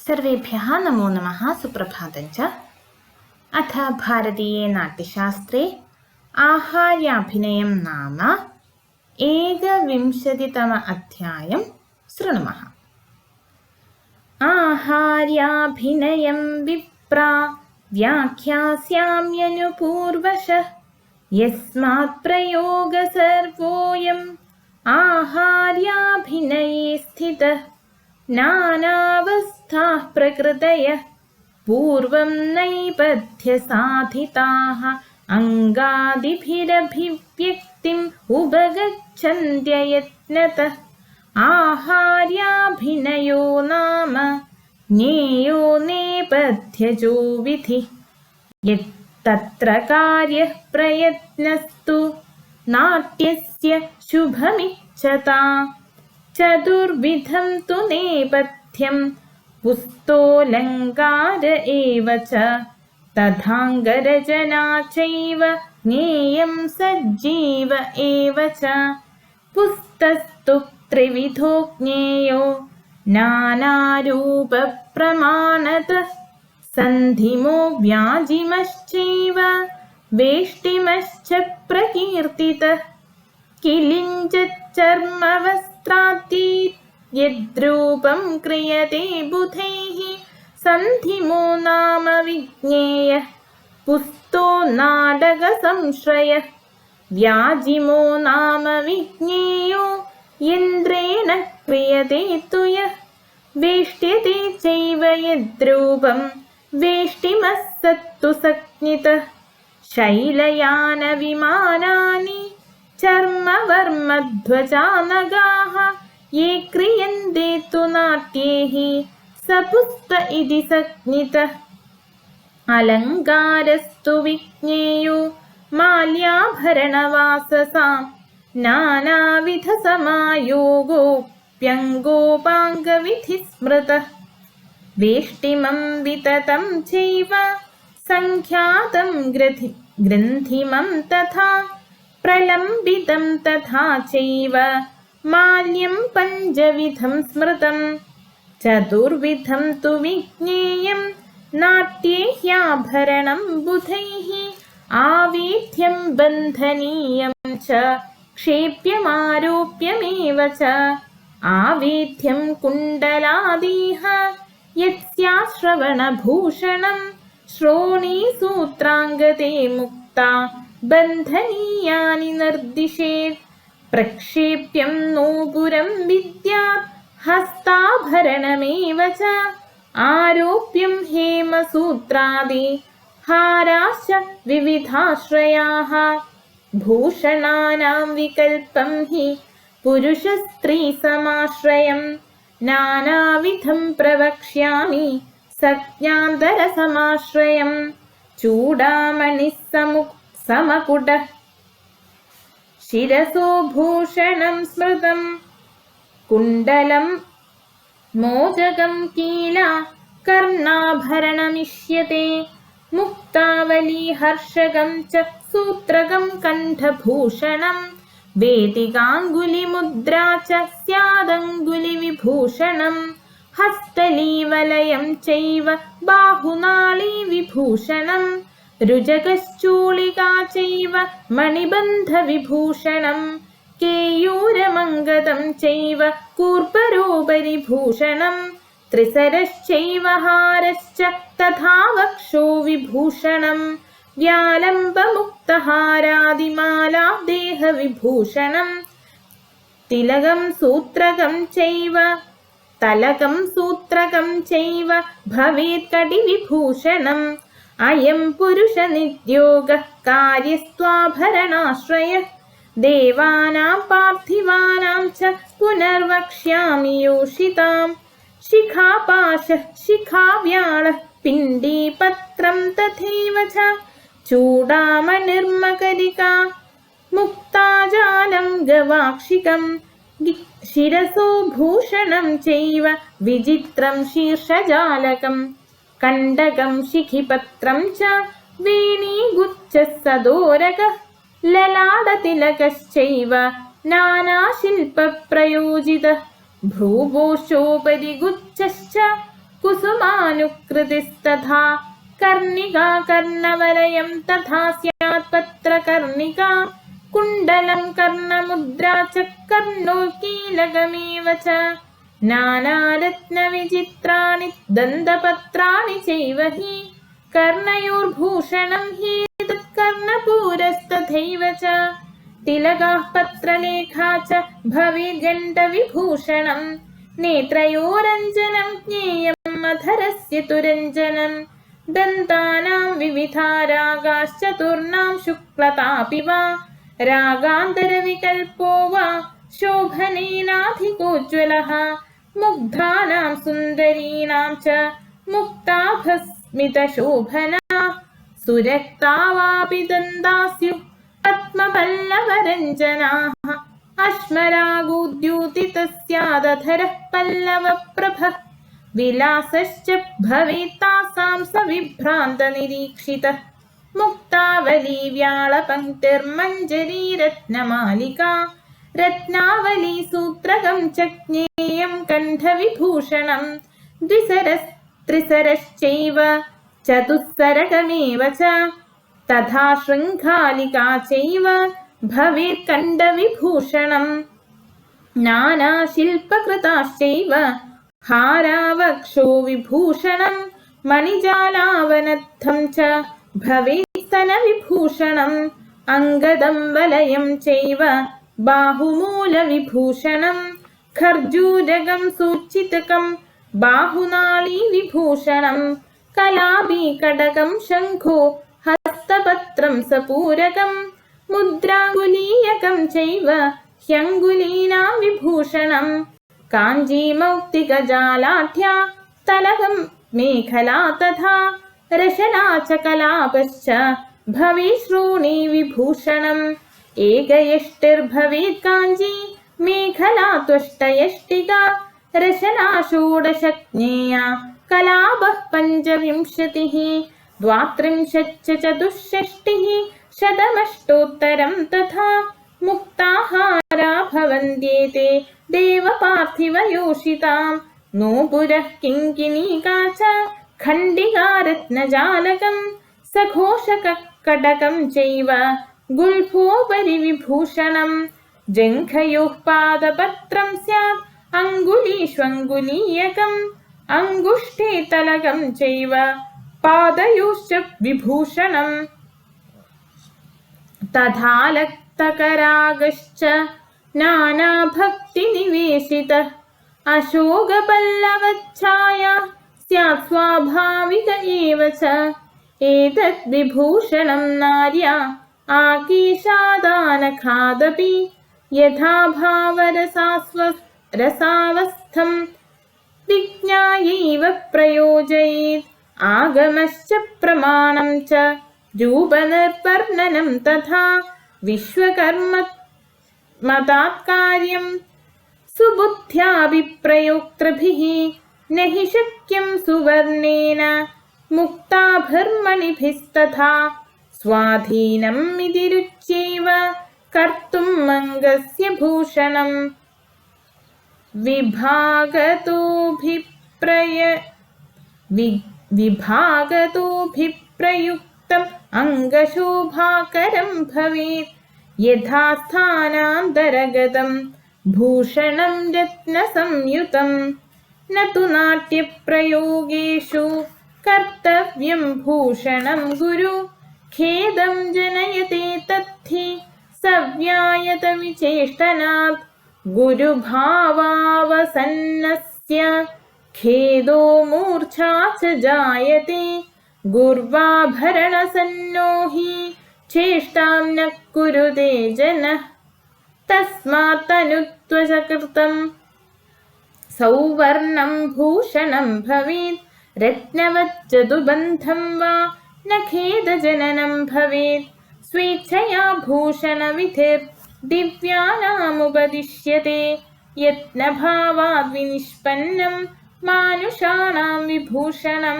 सर्वेभ्यः नमो नमः। सुप्रभातञ्च। अथ भारतीये नाट्यशास्त्रे आहार्याभिनयं नाम 21तम अध्यायं शृणुमः। आहार्याभिनयं विप्रा व्याख्यास्याम्यनुपूर्वशः यस्मात् प्रयोग सर्वोऽयम् आहार्याभिनये स्थितः नानावस्थाः प्रकृतयः पूर्वं नैपथ्यसाधिताः अङ्गादिभिरभिव्यक्तिम् उपगच्छन्त्ययत्नतः आहार्याभिनयो नाम ज्ञेयो नेपथ्यजो विधिः यत्तत्र कार्यः प्रयत्नस्तु नाट्यस्य शुभमिच्छता चतुर्विधं तु नेपथ्यं पुस्तोऽलङ्कार एव च तथाङ्गरचना चैव ज्ञेयं सज्जीव एव च पुस्तस्तु त्रिविधो ज्ञेयो नानारूपप्रमाणतः सन्धिमो व्याजिमश्चैव वेष्टिमश्च प्रकीर्तितः किलिञ्चर्मवस्त्रात्ति यद्रूपं क्रियते बुधैः सन्धिमो नाम विज्ञेयः पुस्तो नाटकसंश्रयः व्याजिमो नाम विज्ञेयो यन्द्रेण क्रियते तु यः वेष्ट्यते चैव यद्रूपं वेष्टिमस्सत्तु संज्ञितः शैलयानविमानानि चर्मवर्मध्वजा नगाः ये क्रियन्ते तु नाट्यैः स पुस्त इति संज्ञितः अलङ्कारस्तु विज्ञेयो माल्याभरणवाससां नानाविधसमायोगोऽप्यङ्गोपाङ्गविधिः स्मृतः वेष्टिमं विततं चैव सङ्ख्यातं ग्रन्थिमं तथा प्रलम्बितं तथा चैव माल्यं पञ्चविधं स्मृतं चतुर्विधं तु विज्ञेयं नाट्ये ह्याभरणं बुधैः आवेद्यं बन्धनीयं च क्षेप्यमारोप्यमेव च आवेद्यं कुण्डलादिह यत्स्याश्रवणभूषणं श्रोणीसूत्राङ्गते मुक्ता बन्धनीयानि निर्दिशेत् प्रक्षेप्यं नूपुरं विद्यात् हस्ताभरणमेव च आरोप्यं हेमसूत्रादि हाराश्च विविधाश्रयाः भूषणानां विकल्पं हि पुरुषस्त्रीसमाश्रयं नानाविधं प्रवक्ष्यामि सज्ञान्तरसमाश्रयं चूडामणिः समकुटः शिरसो भूषणं स्मृतं कुण्डलं मोदकं कीला कर्णाभरणमिष्यते मुक्तावली हर्षकं च सूत्रकं कण्ठभूषणं वेदिकाङ्गुलिमुद्रा च स्यादङ्गुलिविभूषणं हस्तलीवलयं चैव बाहुनाळीविभूषणं रुजकश्चूलिका चैव मणिबन्धविभूषणं केयूरमङ्गदं चैव कूर्परोपरिभूषणं त्रिसरश्चैव हारश्च तथा वक्षो विभूषणं व्यालम्बमुक्तहारादिमाला देहविभूषणं तिलकं सूत्रकं चैव भवेत् कटिविभूषणम् अयं पुरुषनिद्योगः कार्यस्त्वाभरणाश्रयः देवानां पार्थिवानां च पुनर्वक्ष्यामि योषितां शिखापाशः शिखाव्याळः पिण्डीपत्रं तथैव च चूडामणिर्मकरिका मुक्ताजालं गवाक्षिकं शिरसो भूषणं चैव विचित्रं शीर्षजालकम् कण्डकं शिखिपत्रं च वेणीगुच्छः सदोरकः ललाटतिलकश्चैव नानाशिल्पप्रयोजितः भ्रूभोश्चोपरि गुच्छश्च कुसुमानुकृतिस्तथा कर्णिका कर्णवलयं तथा स्यात् पत्रकर्णिका कुण्डलं कर्णमुद्रा च कर्णोकीलकमेव च नानारत्नविचित्राणि दन्तपत्राणि चैव हि कर्णयोर्भूषणं हि तत्कर्णपूरस्तथैव च तिलकाः पत्रलेखा च भवेद्गण्डविभूषणं नेत्रयोरञ्जनं ज्ञेयम् अधरस्य तु रञ्जनं दन्तानां विविधा रागाश्चतुर्णां शुक्लतापि वा रागान्तरविकल्पो वा शोभनेनाधिकोज्ज्वलः मुग्धानां सुन्दरीणां च मुक्ताभस्मितशोभना सुरक्ता वापि दन्तास्युः पद्मपल्लवरञ्जनाः अश्मरागोद्योतितस्यादधरः पल्लवप्रभः विलासश्च भवेत् तासां सविभ्रान्तनिरीक्षितः मुक्तावली व्याळपङ्क्तिर्मञ्जरी रत्नमालिका रत्नावली सूत्रकं च ज्ञेयं कण्ठविभूषणं द्विसरस्त्रिसरश्चैव चतुस्सरकमेव च तथा शृङ्खालिका चैव भवेत् कण्ठविभूषणं नानाशिल्पकृताश्चैव हारावक्षो विभूषणं मणिजालावनद्धं च भवेत् स्तनविभूषणम् अङ्गदं वलयं चैव बाहुमूलविभूषणं खर्जूरकं सूचितकं बाहुनाळीविभूषणं कलापीकडकं शङ्खो हस्तपत्रं सपूरकं मुद्राङ्गुलीयकं चैव ह्यङ्गुलीनां विभूषणं काञ्जीमौक्तिकजालाढ्या तलकं मेखला तथा रशना च कलापश्च भवेत् श्रोणी विभूषणम् एकयष्टिर्भवेत् काञ्जी मेखला त्वष्टयष्टिका रशना षोडशज्ञेया कलापः पञ्चविंशतिः द्वात्रिंशच्च चतुष्षष्टिः शतमष्टोत्तरं तथा मुक्ताहारा भवन्त्येते देवपार्थिवयोषितां नूपुरः किङ्किणीका च खण्डिका रत्नजालकं सघोषककडकं चैव गुल्फोपरि विभूषणं जङ्घयोः पादपत्रं स्यात् अङ्गुलीष्वङ्गुलीयकम् अङ्गुष्ठे तलकं चैव पादयोश्च विभूषणम् तथा लक्तकरागश्च नानाभक्तिनिवेशितः अशोकपल्लवच्छाया स्यात् स्वाभाविक एव च एतद् विभूषणं नार्या आकेशादानखादपि यथा भावरसावस्थं विज्ञायैव प्रयोजयेत् आगमश्च प्रमाणं च रूपनिर्वर्णनं तथा विश्वकर्मतात्कार्यं सुबुद्ध्याभिप्रयोक्तृभिः न हि शक्यं सुवर्णेन मुक्ताभर्मणिभिस्तथा स्वाधीनम् इति रुच्यैव कर्तुम् अङ्गस्य भूषणम् विभागतोऽभिप्रयुक्तम् अङ्गशोभाकरं भवेत् यथा स्थानान्तरगतं भूषणं रत्नसंयुतं न तु नाट्यप्रयोगेषु कर्तव्यं भूषणं गुरु खेदं जनयते तद्धि सव्यायतविचेष्टनात् गुरुभावावसन्नस्य खेदो मूर्छा च जायते गुर्वाभरणसन्नो हि चेष्टां न कुरुते जनः तस्मात् तनुत्वचकृतं सौवर्णं भूषणं भवेत् रत्नवच्चतुबन्धं वा न खेदजननं भवेत् स्वेच्छया भूषणविधिर्दिव्यानामुपदिश्यते यत्नभावाद् विनिष्पन्नं मानुषाणां विभूषणं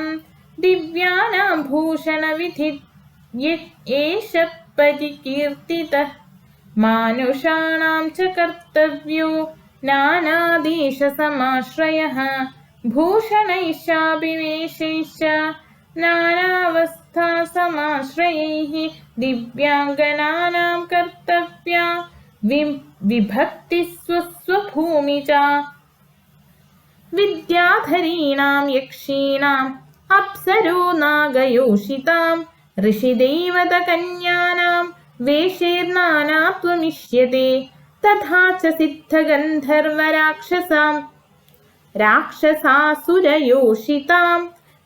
दिव्यानां भूषणविधि एष परिकीर्तितः मानुषाणां च कर्तव्यो नानादेशसमाश्रयः भूषणैश्चाभिवेशैश्च नानावस्थासमाश्रयैः दिव्याङ्गनानां कर्तव्या विभक्तिः स्वस्वभूमिजा। विद्याधरीणां यक्षीणाम् अप्सरो नागयोषितां ऋषिदेवतकन्यानां वेषैर्नानात्वमिष्यते। तथा च राक्षसासुरयोषितां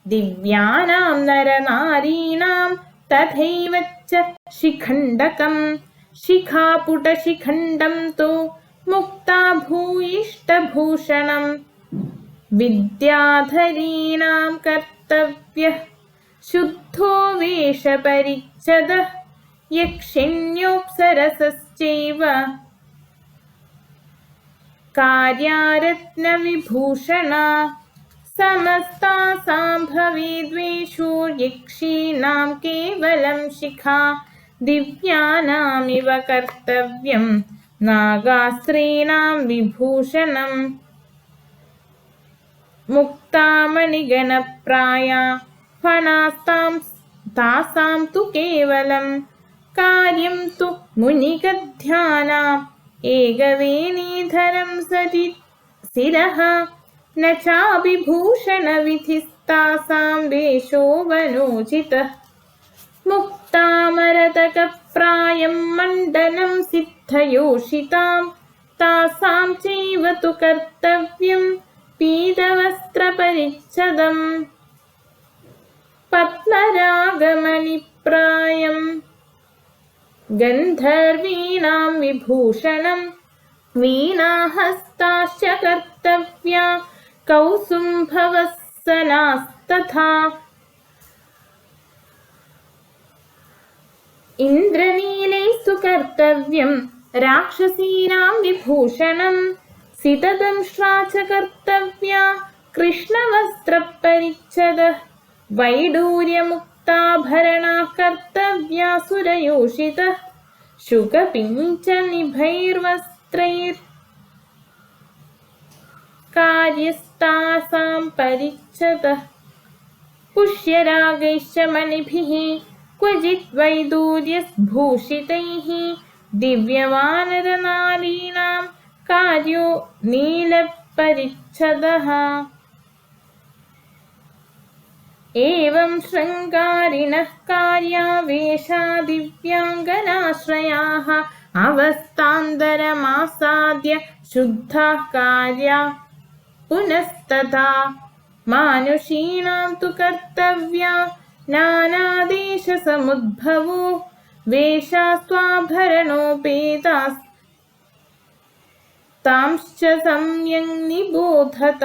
दिव्यानां नरनारीणां तथैव च शिखण्डकं शिखापुटशिखण्डं तु मुक्ता भूयिष्ठभूषणम्। विद्याधरीणां कर्तव्यः शुद्धो वेषपरिच्छदः यक्षिण्योऽप्सरसश्चैव कार्यारत्नविभूषणा। समस्तासां भवेद्वेषो यक्षीणां केवलं शिखा दिव्यानामिव कर्तव्यं नागास्त्रीणां विभूषणम्। मुक्तामणिगणप्राया फणास्तां तु केवलं कार्यं तु मुनिगध्यानाम् एकवेणीधरं शिरः न चाभिभूषणविधिस्तासां वेषो वनोचितः। मुक्तामरतकप्रायं मण्डनं सिद्धयोषितां तासां चैव तु कर्तव्यं पीतवस्त्रपरिच्छदम्। पद्मरागमणिप्रायं गन्धर्वीणां विभूषणं वीणाहस्ताश्च कर्तव्या कौसुम्भवत्सनास्तथा। इन्द्रनीलैस्तु कर्तव्यं राक्षसीनां विभूषणं सितदंष्ट्रा च कर्तव्या कृष्णवस्त्रपरिच्छदः। वैडूर्यमुक्ताभरणाः कर्तव्यासुरयोषितः शुकपिञ्चनिभैर्वस्त्रैर्कार्यस्तासां परिच्छदः। पुष्यरागैश्च मणिभिः क्वचित् वैडूर्यभूषितैः दिव्यवानरनारीणां कार्यो नीलपरिच्छदः। एवं शृङ्गारिणः कार्यावेशा दिव्याङ्गनाश्रयाः अवस्थान्तरमासाद्य शुद्धाः कार्या पुनस्तथा। मानुषीणां तु कर्तव्या नानादेशसमुद्भवो वेशास्त्वाभरणोपेतास्तांश्च सम्यक् निबोधत।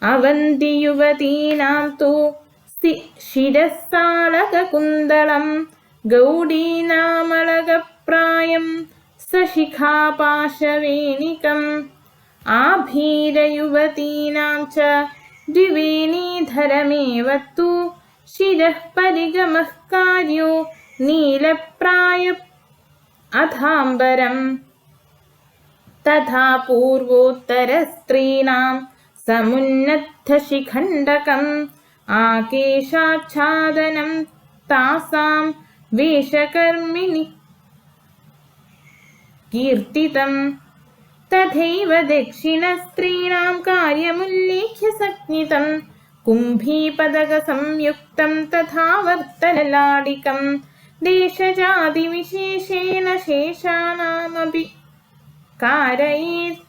अवन्तियुवतीनां तु शिरस्सालककुन्दलं गौडीनामलकप्रायं सशिखापाशवेणिकम्। आभीरयुवतीनां च द्विवेणीधरमेव तु शिरः परिगमः कार्यो नीलप्राय अथाम्बरम्। तथा पूर्वोत्तरस्त्रीणां समुन्नद्धशिखण्डकम् आकेशाच्छादनं तासां वेषकर्मिणि कीर्तितम्। तथैव दक्षिणस्त्रीणां कार्यमुल्लेख्य सज्ञितं कुम्भीपदकसंयुक्तं तथा वर्तनलाडिकं देशजातिविशेषेण शेषाणामपि कारयेत्।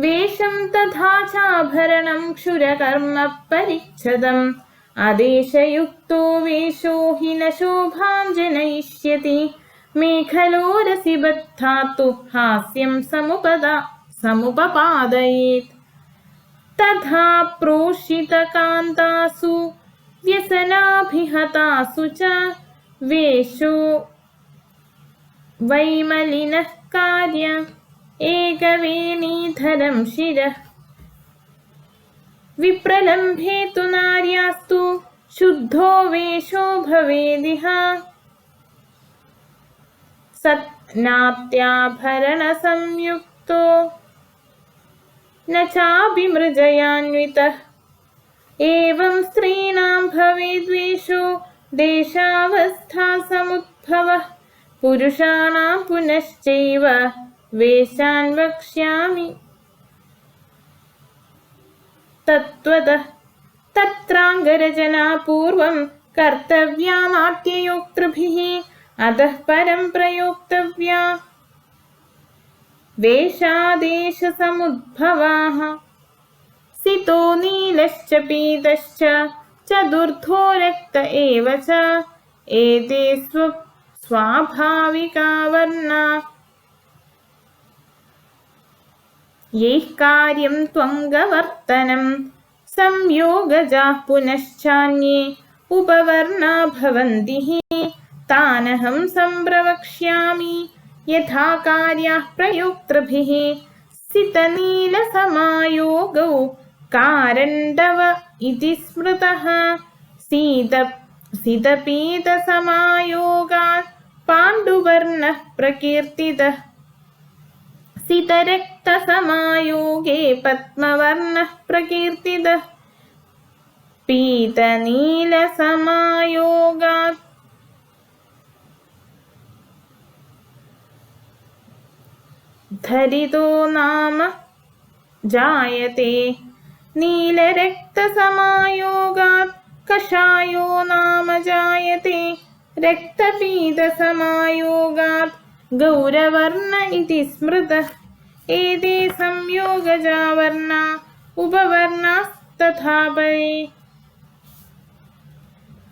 वेषं तथा चाभरणं क्षुरकर्मपरिच्छदम् आदेशयुक्तो वेषो हि न शोभां जनयिष्यति। मेखलोरसि बद्धा तु हास्यं समुपपादयेत्। तथा प्रोषितकान्तासु व्यसनाभिहतासु च वेषो वैमलिनः कार्य एकवेणीधरं शिरः। विप्रलम्भे तु नार्यास्तु शुद्धो वेषो भवेदिह। सत्नात्याभरणसंयुक्तो न चाभिमृजयान्वितः। एवं स्त्रीणां भवेद्वेषो देशावस्थासमुद्भवः। पुरुषाणां पुनश्चैव वेशान् वक्ष्यामि तत्त्वतः। तत्राङ्गरचना पूर्वं कर्तव्या नाट्ययोक्तृभिः, अतः परं प्रयोक्तव्या वेशादेशसमुद्भवाः। सितो नीलश्च पीतश्च चतुर्थो रक्त एव च, एते स्वाभाविका वर्णा। यैः कार्यं त्वङ्गवर्तनं संयोगजाः पुनश्चान्ये उपवर्णा भवन्ति हि, तानहं सम्प्रवक्ष्यामि यथा कार्याः प्रयोक्तृभिः। सितनीलसमायोगौ कारण्डव इति स्मृतः। सितपीतसमायोगात् पाण्डुवर्णः प्रकीर्तितः। सितरक्तसमायोगे पद्मवर्णः प्रकीर्तितः। पीतनीलसमायोगात् धरितो नाम जायते। नीलरक्तसमायोगात् कषायो नाम जायते। रक्तपीतसमायोगात् गौरवर्ण इति स्मृतः। एते संयोगजा वर्णा उपवर्णास्तथा परे।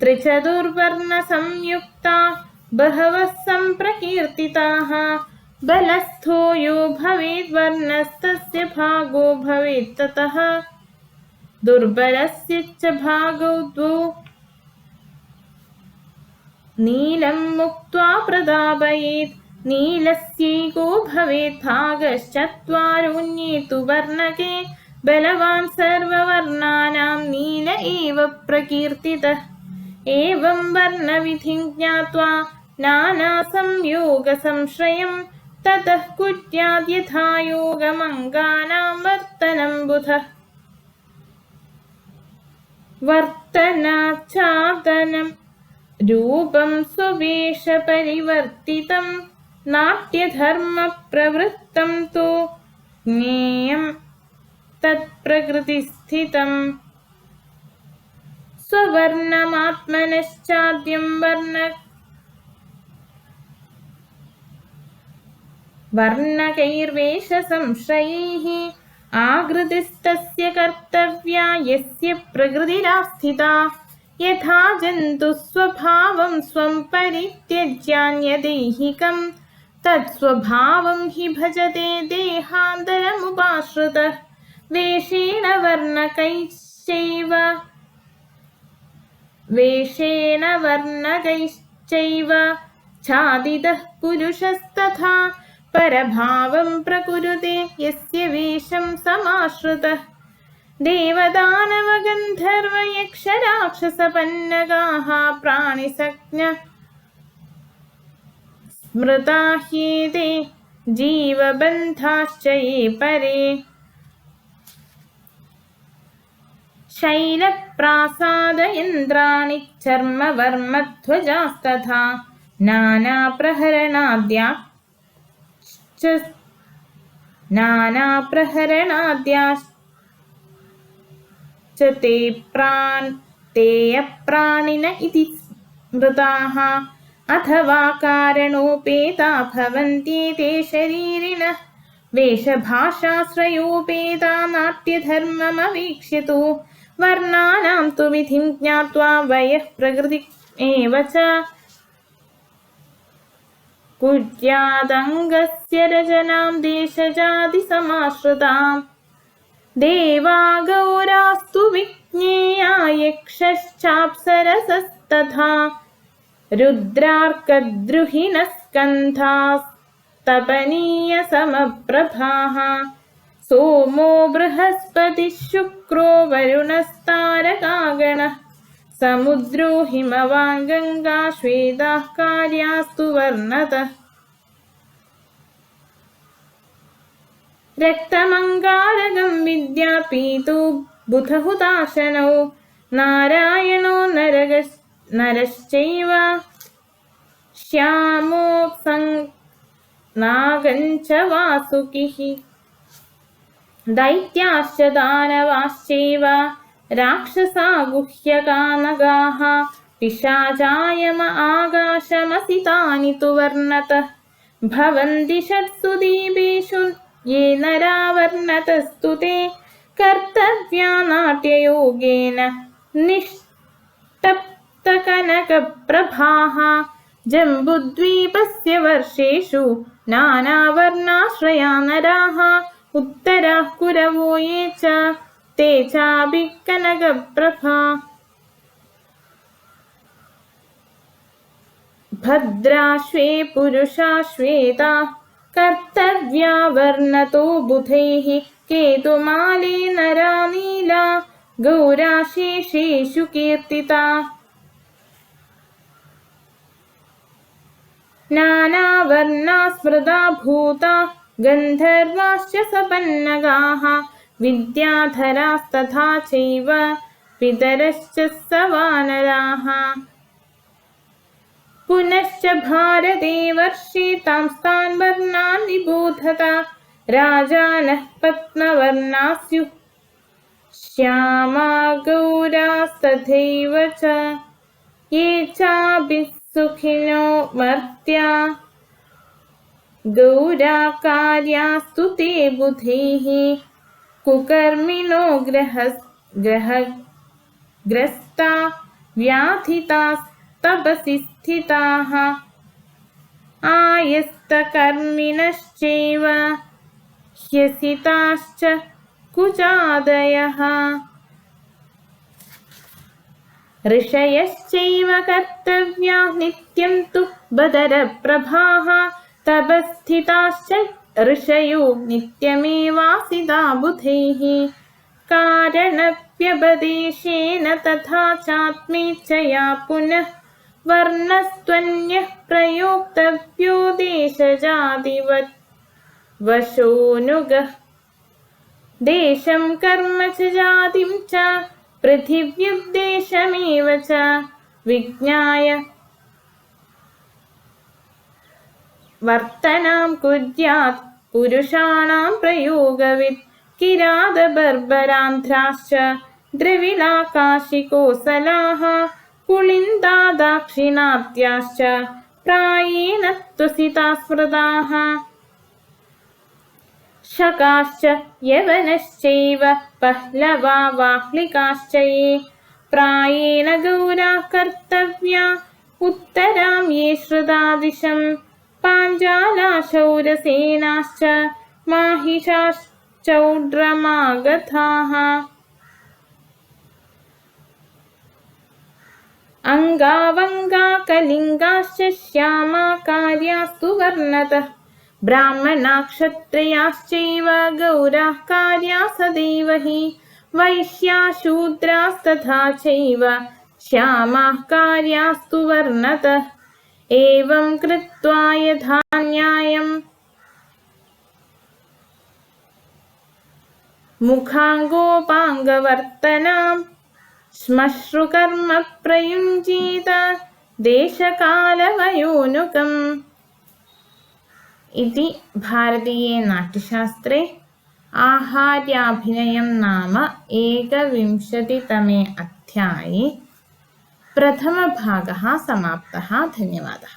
त्रिचतुर्वर्णसंयुक्ता बहवः सम्प्रकीर्तिताः। बलस्थो यो भवेद्वर्णस्तस्य भागो भवेत् ततः। दुर्बलस्य च भागौ द्वौ नीलं मुक्त्वा प्रदापयेत्। नीलस्यैको भवेत् भागश्चत्वारोऽन्ये तु वर्णके। बलवान् सर्ववर्णानां नील एव प्रकीर्तितः। एवं वर्णविधिं ज्ञात्वा नानासंयोगसंश्रयं, ततः कुर्याद् यथा योगमङ्गानां वर्तनं बुधः। वर्तनाच्चादनं रूपं स्ववेशपरिवर्तितं, नाट्यधर्मप्रवृत्तं तु ज्ञेयं तत्प्रकृतिस्थितम्। स्ववर्णमात्मनश्चाद्यं वर्णकैर्वेषसंश्रयैः। आकृतिस्तस्य कर्तव्या यस्य प्रकृतिरास्थिता। यथा जन्तुः स्वभावं स्वं परित्यज्यान्यदैहिकं, तत्स्वभावं हि भजते देहान्तरमुपाश्रितः। वेषेण वर्णकैश्चैव छादितः पुरुषस्तथा। परभावं प्रकुरुते यस्य वेषं समाश्रितः। देवदानवगन्धर्वयक्षराक्षसपन्नगाः प्राणिसज्ञ स्मृता ह्येते जीवबन्धाश्च ये परे। शैलप्रासादयन्त्राणि चर्मवर्मध्वजास्तथा। नानाप्रहरणाद्याश्च ते अप्राणिन इति स्मृताः। अथवा कारणोपेता भवन्त्येते शरीरिणः। वेषभाषाश्रयोपेता नाट्यधर्ममवीक्ष्य तु। वर्णानां तु विधिं ज्ञात्वा वयः प्रकृति एव च कुर्यादङ्गस्य रचनां देशजातिसमाश्रिताम्। देवागौरास्तु विज्ञेया यक्षश्चाप्सरसस्तथा। रुद्रार्कद्रुहिणस्कन्धास्तपनीयसमप्रभाः। सोमो बृहस्पतिः शुक्रो वरुणस्तारकागणः। समुद्रो हिमवान् गङ्गा श्वेताः कार्यास्तु वर्णतः। रक्तमङ्गारकं विद्यापीतो बुधहुताशनौ नारायणो नरश्चैव श्यामोऽप्सन्नागञ्च वासुकिः दैत्याश्च दानवाश्चैव राक्षसा गुह्यकानगाः पिशाचायम आकाशमसितानि तु वर्णतः भवन्ति षट्सु दीपेषु ये नरा वर्णतस्तु ते कर्तव्या नाट्ययोगेन निष्तप्तकनकप्रभाः जम्बुद्वीपस्य वर्षेषु नानावर्णाश्रया नराः उत्तराः कुरवो ये च ते चापि कनकप्रभा भद्राश्वे पुरुषाश्वेता कर्तव्या वर्णतो बुधैः केतुमाले नरा नीला गौराशेषेषु कीर्तिता नानावर्णा स्मृता भूता गन्धर्वाश्च सपन्नगाः विद्याधरास्तथा चैव पितरश्च सवानराः पुनश्च भारते वर्षे तांस्तान् वर्णान् निबोधत राजानः पद्मवर्णा स्युः श्यामा गौरास्तथैव च ये चापि सुखिनो मर्त्या गौराकार्यास्तु ते बुधैः कुकर्मिणो ग्रहग्रस्ता व्याधितास्तपसि स्थिताः आयस्तकर्मिणश्चैव ह्यसिताश्च कुचादयः ऋषयश्चैव कर्तव्या नित्यं तु बदरप्रभाः तपस्थिताश्च ऋषयो नित्यमेवासिता बुधैः कारणव्यपदेशेन तथा चात्मेच्छया पुनः वर्णस्त्वन्यः प्रयोक्तव्यो देशजातिवशोऽनुगः देशं कर्म च जातिं च पृथिव्युद्देशमेव च विज्ञाय वर्तनां कुर्यात् पुरुषाणां प्रयोगवित् किरातबर्बरान्ध्राश्च द्रविडाकाशिकोसलाः पुलिन्दा दाक्षिणात्याश्च प्रायेण त्वसिता स्मृताः शकाश्च यवनश्चैव पह्लवा वाह्लिकाश्च ये प्रायेण गौराः कर्तव्या उत्तरां ये श्रुतादिशं पाञ्चाला शौरसेनाश्च माहिषाश्चौड्रमागताः अङ्गावङ्गा कलिङ्गाश्च श्यामा कार्यास्तु वर्णतः ब्राह्मणा क्षत्रियाश्चैव गौराः कार्या सदैव हि वैश्या शूद्रास्तथा चैव श्यामाः कार्यास्तु वर्णतः एवं कृत्वा यथा न्यायम् मुखाङ्गोपाङ्गवर्तनां श्मश्रुकर्म प्रयुञ्जीत देशकालवयोनुकम् इति भारतीये नाट्यशास्त्रे आहार्याभिनयं नाम 21तमे अध्याये प्रथमभागः समाप्तः। धन्यवादः।